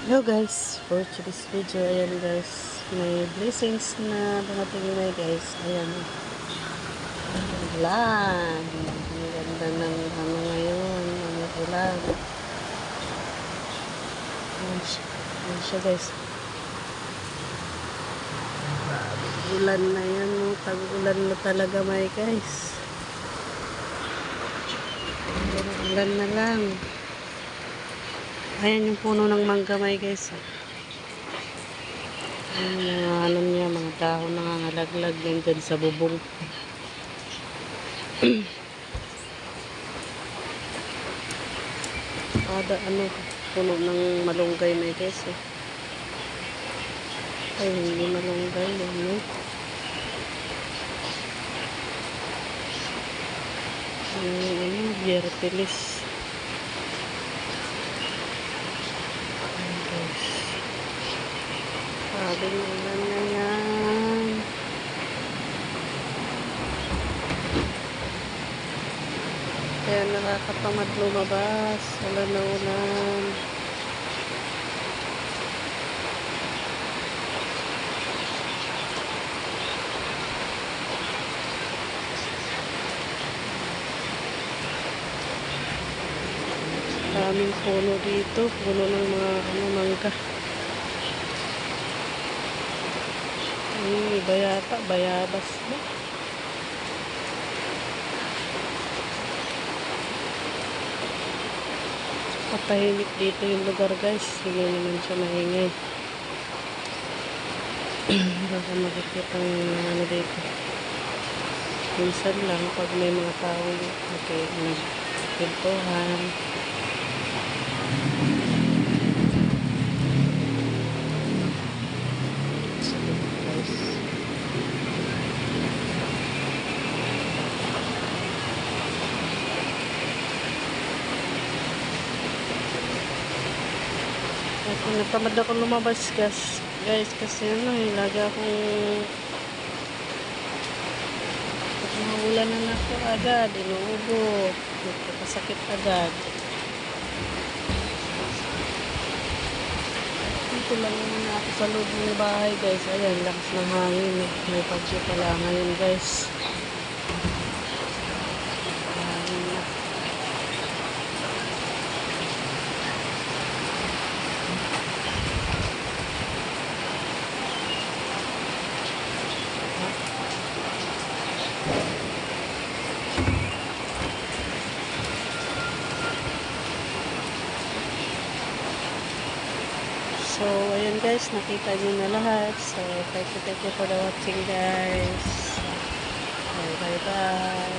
Hello guys, for today's video, ayan guys, may blessings na dumating na guys, ayan, ulan, ang ganda ng ano ngayon, ang ulan, ayan siya guys, ulan na yan, tag-ulan na talaga may guys, ulan na lang. Ayan yung puno ng mangga may guys. Ayan mga ano niya, mga dahon nangangalaglag yan dyan sa bubong. Kada ano, puno ng malunggay may guys. Ay, hindi malunggay. Ano? Biertilis. Sabi nila na yan. Kaya nakakatamad lumabas. Wala na ulan. Daming puno dito. Puno ng mga mangga. Iba yata, bayabas na. Patahimik dito yung lugar guys. Hindi naman siya maingay. Baka makikita ng ano dito. Minsan lang pag may mga tao nagpintuhan. Kasi natamad ako lumabas guys kasi ano lagi akong pag maulan na ako agad, inuubo, nagkakasakit agad. Dito lang muna ako sa loob ng bahay guys. Ayan, lakas ng hangin. May pagyo pala ngayon guys. Hangin na. So, ayan guys, nakita nyo na lahat. So, thank you for the watching guys. Bye bye.